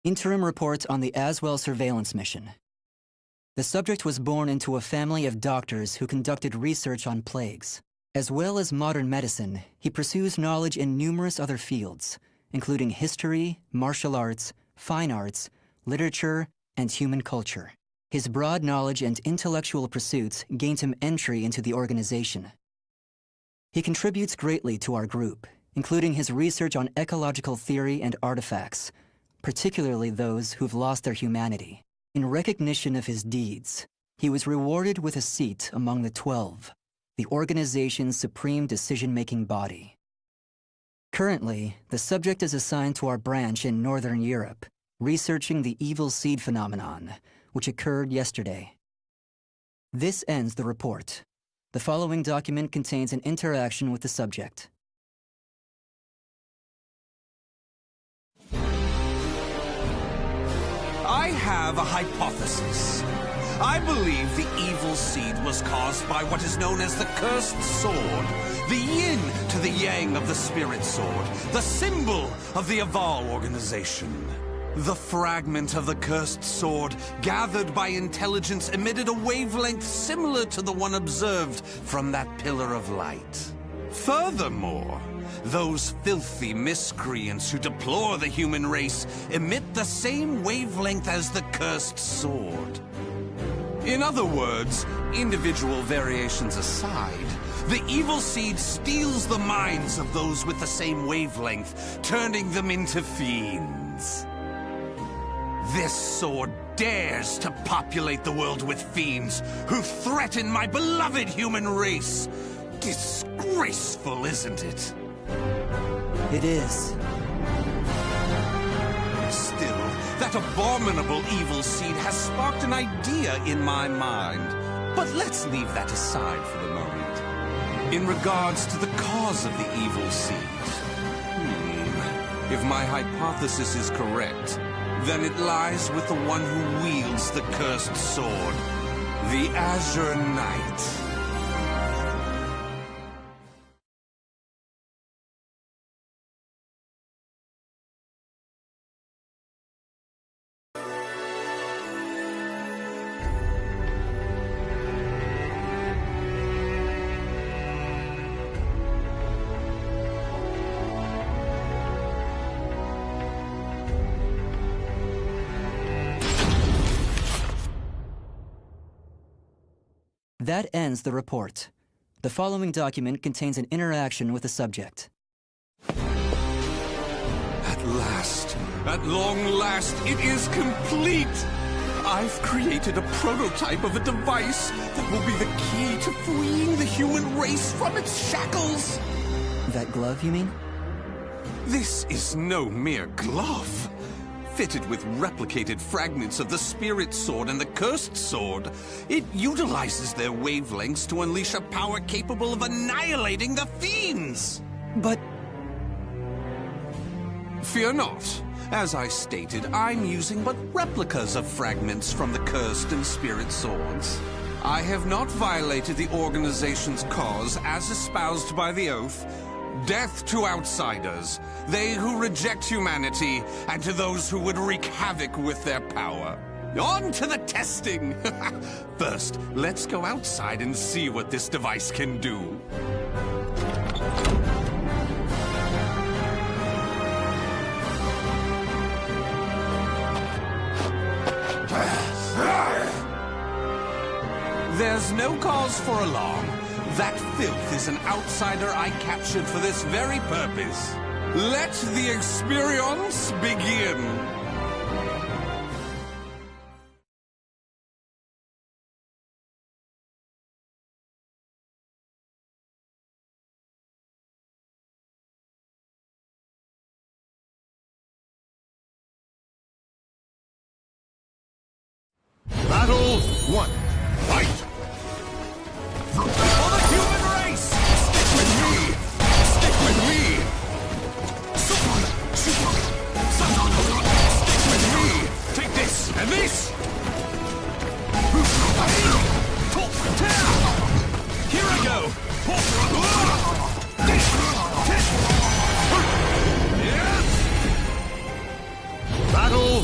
Interim report on the Azwel surveillance mission. The subject was born into a family of doctors who conducted research on plagues. As well as modern medicine, he pursues knowledge in numerous other fields, including history, martial arts, fine arts, literature, and human culture. His broad knowledge and intellectual pursuits gained him entry into the organization. He contributes greatly to our group, including his research on ecological theory and artifacts, particularly those who've lost their humanity. In recognition of his deeds, he was rewarded with a seat among the 12, the organization's supreme decision-making body. Currently, the subject is assigned to our branch in Northern Europe, researching the evil seed phenomenon, which occurred yesterday. This ends the report. The following document contains an interaction with the subject. I have a hypothesis. I believe the evil seed was caused by what is known as the cursed sword, the yin to the yang of the spirit sword, the symbol of the Azwel organization. The fragment of the cursed sword, gathered by intelligence, emitted a wavelength similar to the one observed from that pillar of light. Furthermore, those filthy miscreants who deplore the human race emit the same wavelength as the cursed sword. In other words, individual variations aside, the evil seed steals the minds of those with the same wavelength, turning them into fiends. This sword dares to populate the world with fiends who threaten my beloved human race. Disgraceful, isn't it? It is. Still, that abominable evil seed has sparked an idea in my mind. But let's leave that aside for the moment. In regards to the cause of the evil seed, if my hypothesis is correct, then it lies with the one who wields the cursed sword, the Azure Knight. That ends the report. The following document contains an interaction with the subject. At last, at long last, it is complete! I've created a prototype of a device that will be the key to freeing the human race from its shackles! That glove, you mean? This is no mere glove. Fitted with replicated fragments of the spirit sword and the cursed sword, it utilizes their wavelengths to unleash a power capable of annihilating the fiends! But... Fear not. As I stated, I'm using but replicas of fragments from the cursed and spirit swords. I have not violated the organization's cause as espoused by the oath. Death to outsiders, they who reject humanity, and to those who would wreak havoc with their power. On to the testing! First, let's go outside and see what this device can do. There's no cause for alarm. That filth is an outsider I captured for this very purpose. Let the experience begin. Battle 1. Fight! For the human race! Stick with me! Stick with me! Stick with me! Take this and this! Here I go! Battle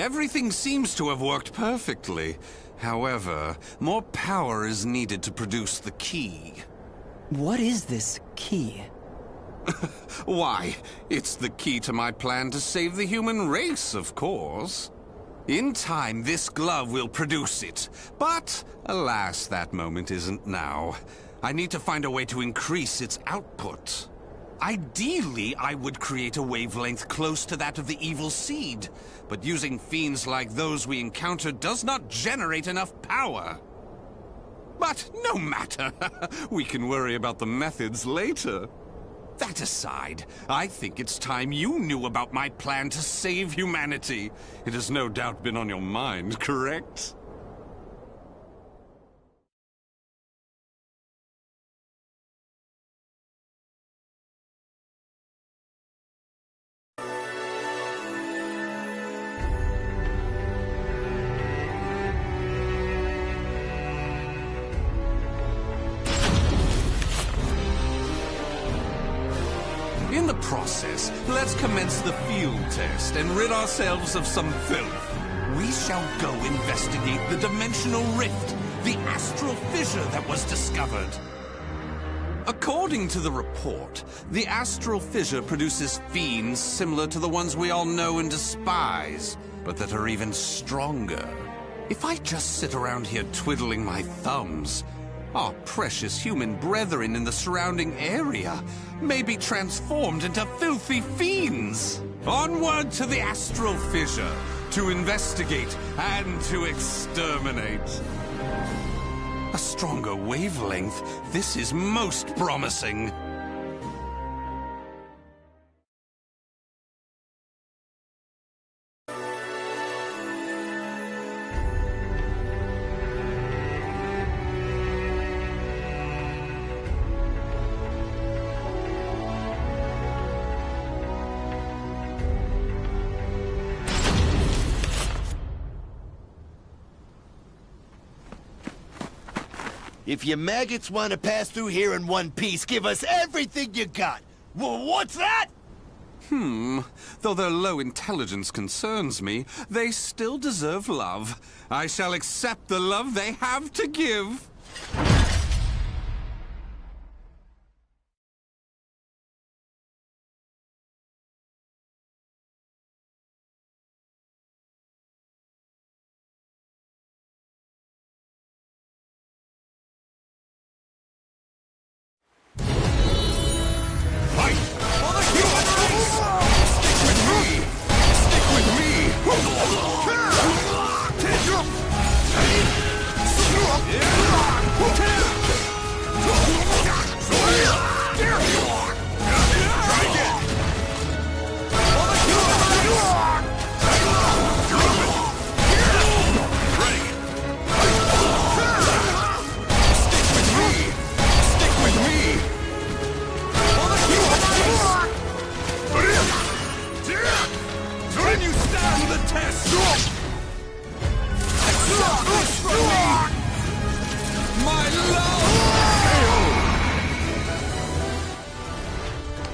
Everything seems to have worked perfectly. However, more power is needed to produce the key. What is this key? Why, it's the key to my plan to save the human race, of course. In time, this glove will produce it. But, alas, that moment isn't now. I need to find a way to increase its output. Ideally, I would create a wavelength close to that of the evil seed. But using fiends like those we encountered does not generate enough power. But no matter. We can worry about the methods later. That aside, I think it's time you knew about my plan to save humanity. It has no doubt been on your mind, correct? In the process, let's commence the field test and rid ourselves of some filth. We shall go investigate the dimensional rift, the astral fissure that was discovered. According to the report, the astral fissure produces fiends similar to the ones we all know and despise, but that are even stronger. If I just sit around here twiddling my thumbs, our precious human brethren in the surrounding area may be transformed into filthy fiends. Onward to the astral fissure, to investigate and to exterminate. A stronger wavelength. This is most promising. If you maggots want to pass through here in one piece, give us everything you got. What's that? Though their low intelligence concerns me, they still deserve love. I shall accept the love they have to give.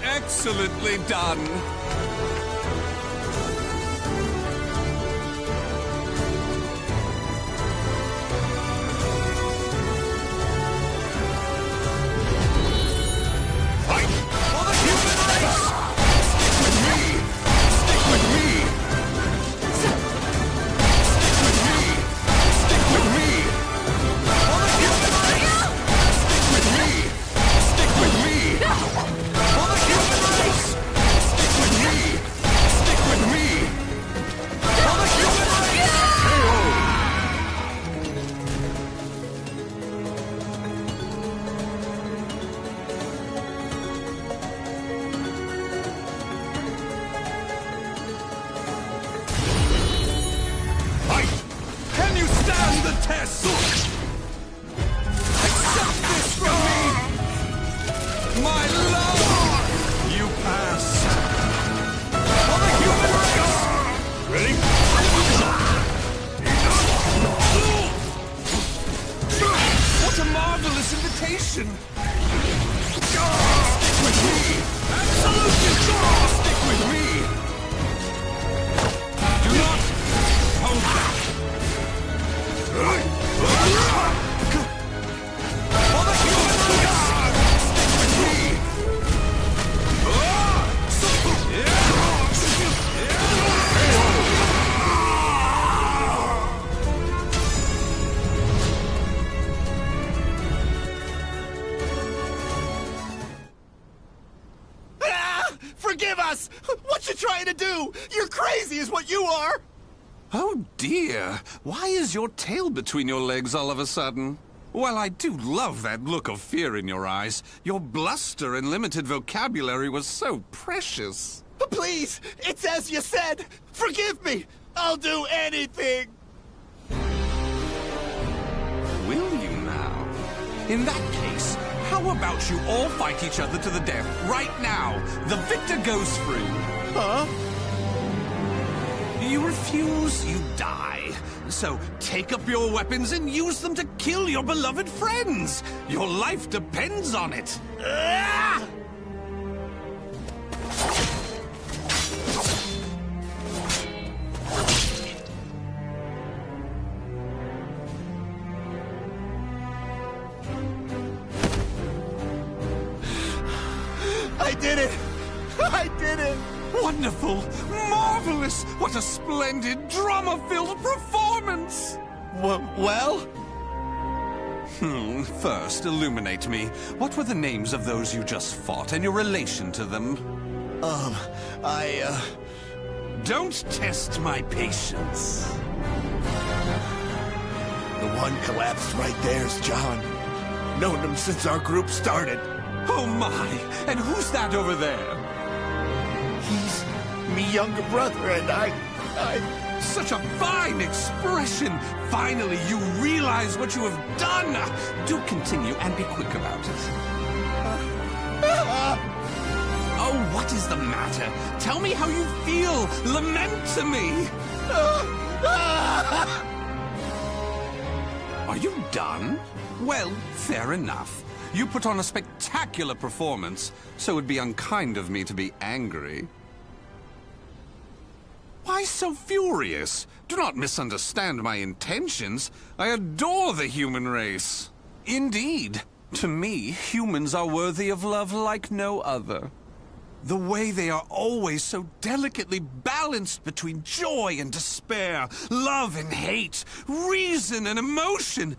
Excellently done. trying to do? You're crazy is what you are! Oh dear, why is your tail between your legs all of a sudden? Well, I do love that look of fear in your eyes. Your bluster and limited vocabulary was so precious. But please, it's as you said! Forgive me! I'll do anything! Will you now? In that case, how about you all fight each other to the death right now? The victor goes free. Huh? You refuse, you die. So take up your weapons and use them to kill your beloved friends. Your life depends on it. Ah! I did it! I did it! Wonderful! Marvelous! What a splendid, drama-filled performance! Well? First, illuminate me. What were the names of those you just fought and your relation to them? Don't test my patience. The one collapsed right there's John. Known him since our group started. Oh my! And who's that over there? He's me younger brother, and I... Such a fine expression! Finally, you realize what you have done! Do continue and be quick about it. Oh, what is the matter? Tell me how you feel! Lament to me! Are you done? Well, fair enough. You put on a spectacular performance, so it'd be unkind of me to be angry. Why so furious? Do not misunderstand my intentions. I adore the human race. Indeed, to me, humans are worthy of love like no other. The way they are always so delicately balanced between joy and despair, love and hate, reason and emotion.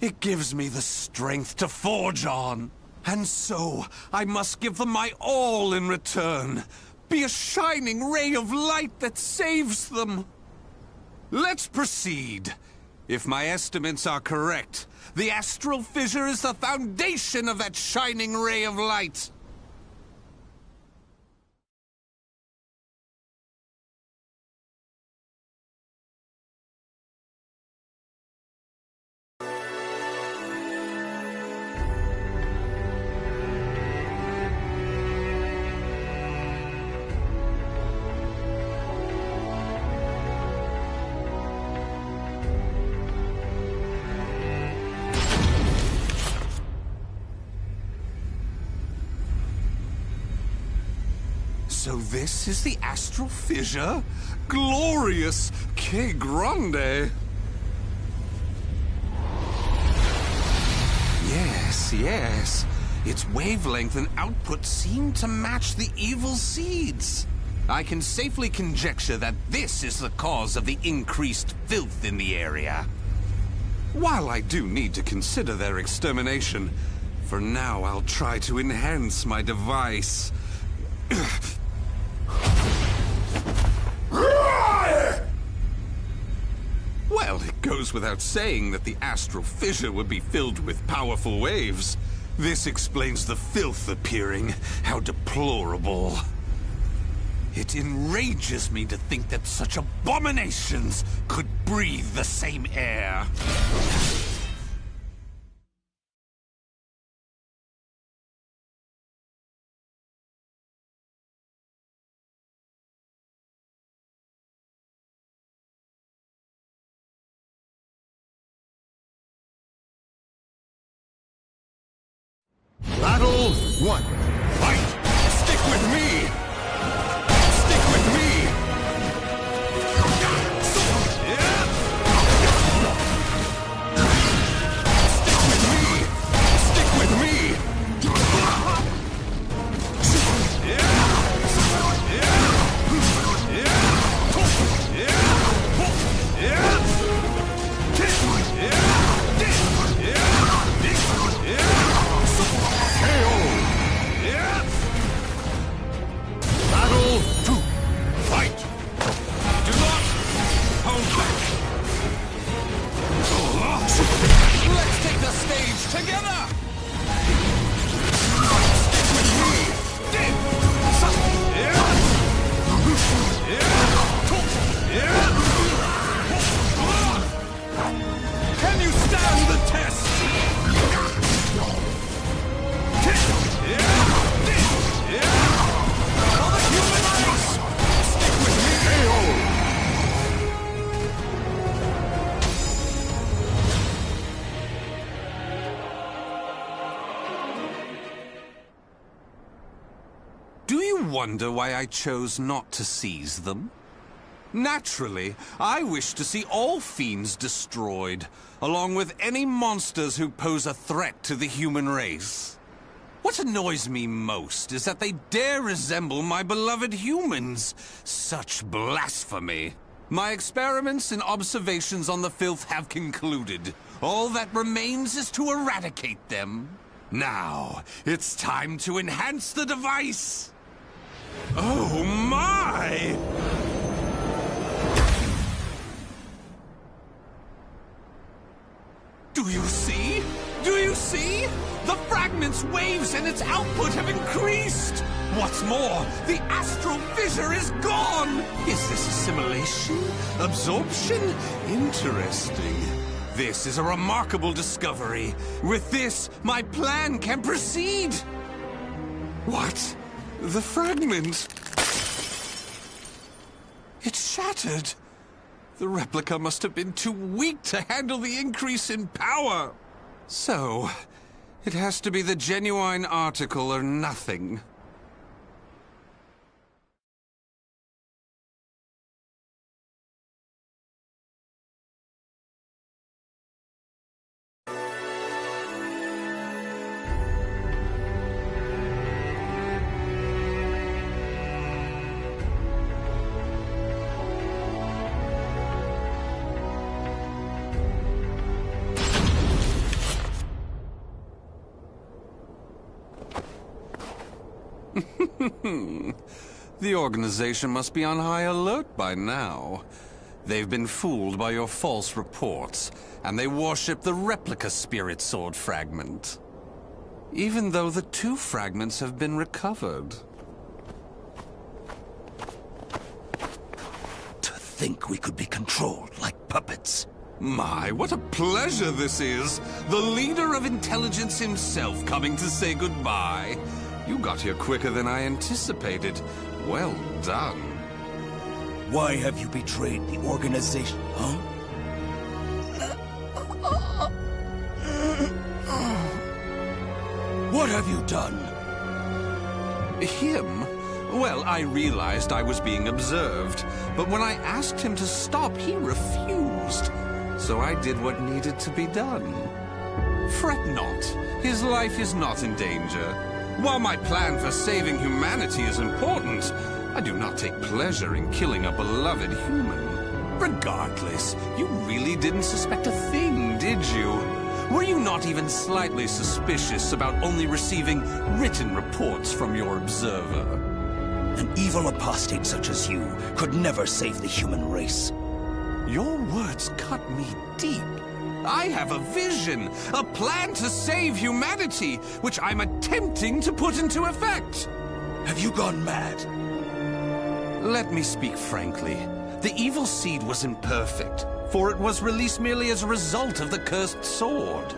It gives me the strength to forge on. And so, I must give them my all in return. Be a shining ray of light that saves them. Let's proceed. If my estimates are correct, the astral fissure is the foundation of that shining ray of light. So this is the astral fissure? Glorious! Que grande! Yes. Its wavelength and output seem to match the evil seeds. I can safely conjecture that this is the cause of the increased filth in the area. While I do need to consider their extermination, for now I'll try to enhance my device. Well, it goes without saying that the astral fissure would be filled with powerful waves. This explains the filth appearing. How deplorable. It enrages me to think that such abominations could breathe the same air. Battle 1. Fight! Stick with me! Stick with me! Stick with me! Let's take the stage together! Can you stand the test? For the human race! Stick with me! Do you wonder why I chose not to seize them? Naturally, I wish to see all fiends destroyed, along with any monsters who pose a threat to the human race. What annoys me most is that they dare resemble my beloved humans. Such blasphemy. My experiments and observations on the filth have concluded. All that remains is to eradicate them. Now, it's time to enhance the device. Oh my! Do you see? Do you see? The fragment's waves and its output have increased! What's more, the astral fissure is gone! Is this assimilation? Absorption? Interesting. This is a remarkable discovery. With this, my plan can proceed! What? The fragment? It shattered! The replica must have been too weak to handle the increase in power. So, it has to be the genuine article or nothing. The organization must be on high alert by now. They've been fooled by your false reports, and they worship the replica spirit sword fragment. Even though the two fragments have been recovered. To think we could be controlled like puppets. My, what a pleasure this is! The leader of intelligence himself coming to say goodbye. You got here quicker than I anticipated. Well done. Why have you betrayed the organization, huh? What have you done? Him? Well, I realized I was being observed, but when I asked him to stop, he refused. So I did what needed to be done. Fret not. His life is not in danger. While my plan for saving humanity is important, I do not take pleasure in killing a beloved human. Regardless, you really didn't suspect a thing, did you? Were you not even slightly suspicious about only receiving written reports from your observer? An evil apostate such as you could never save the human race. Your words cut me deep. I have a vision, a plan to save humanity, which I'm attempting to put into effect. Have you gone mad? Let me speak frankly. The evil seed was imperfect, for it was released merely as a result of the cursed sword.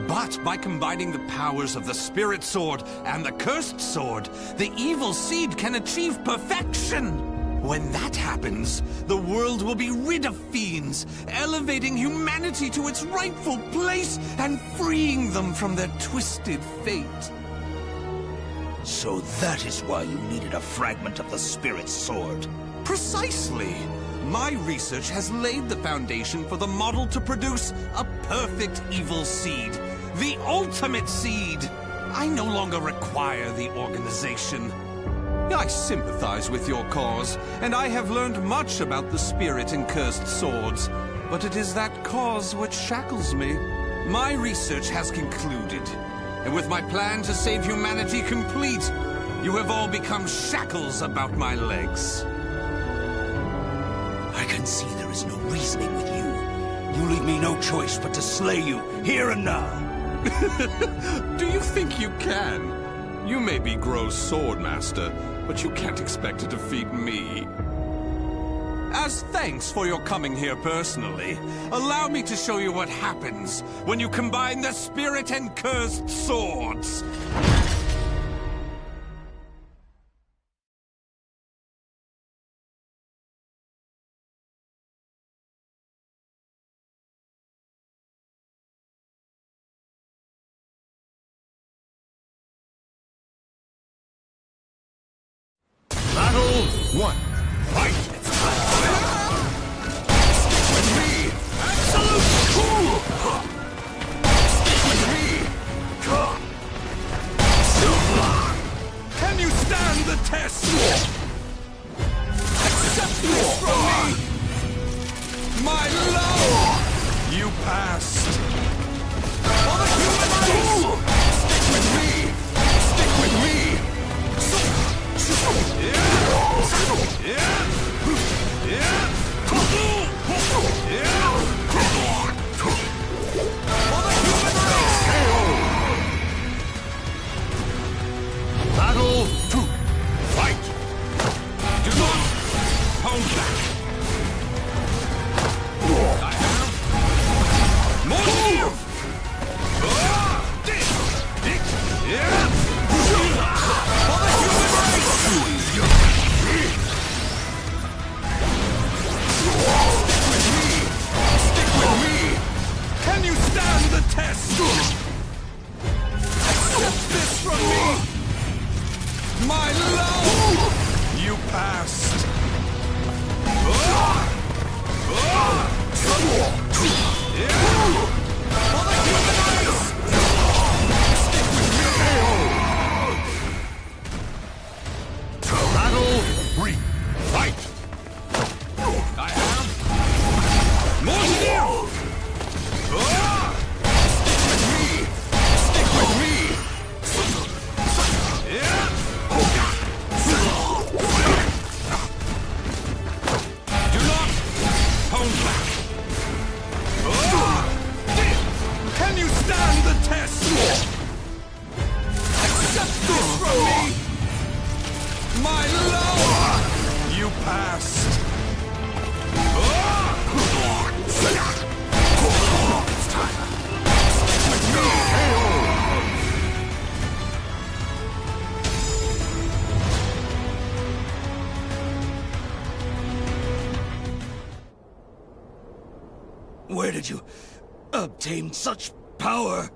But by combining the powers of the spirit sword and the cursed sword, the evil seed can achieve perfection. When that happens, the world will be rid of fiends, elevating humanity to its rightful place and freeing them from their twisted fate. So that is why you needed a fragment of the spirit sword. Precisely. My research has laid the foundation for the model to produce a perfect evil seed. The ultimate seed. I no longer require the organization. I sympathize with your cause, and I have learned much about the spirit and cursed swords. But it is that cause which shackles me. My research has concluded, and with my plan to save humanity complete, you have all become shackles about my legs. I can see there is no reasoning with you. You leave me no choice but to slay you, here and now. Do you think you can? You may be Gro's swordmaster, but you can't expect to defeat me. As thanks for your coming here personally, allow me to show you what happens when you combine the spirit and cursed swords. Battle 1. Fight! Stick with me! Absolute cool! Stick with me! Can you stand the test? Accept this from me! My love! You passed! For the human race! Stick with me! Stick with me! Battle 2. Fight! Do not hold back! I have more to give! For the human race! Stick with me! Can you stand the test? Accept this from me! My love! You passed! For the human race! Stick with me! Battle 3. Fight! I have more to do! Stick with me! Do not hold back! Can you stand the test? Accept this from me! My love! You passed! It's time. With me! Where did you obtain such power?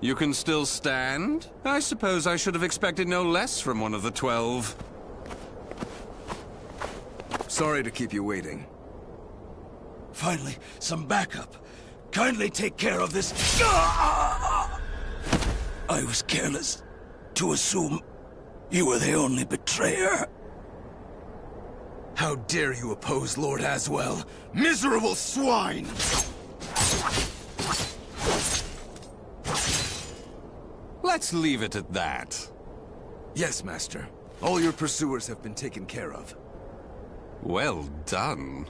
You can still stand? I suppose I should have expected no less from one of the 12. Sorry to keep you waiting. Finally, some backup. Kindly take care of this. I was careless to assume you were the only betrayer. How dare you oppose Lord Azwel? Miserable swine! Let's leave it at that. Yes, Master. All your pursuers have been taken care of. Well done.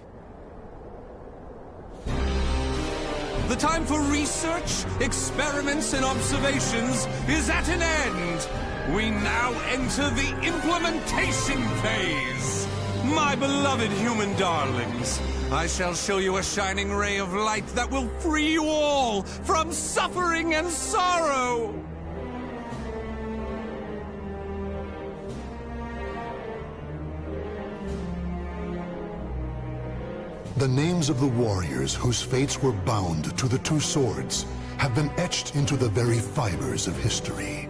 The time for research, experiments, and observations is at an end. We now enter the implementation phase. My beloved human darlings, I shall show you a shining ray of light that will free you all from suffering and sorrow. The names of the warriors whose fates were bound to the two swords have been etched into the very fibers of history.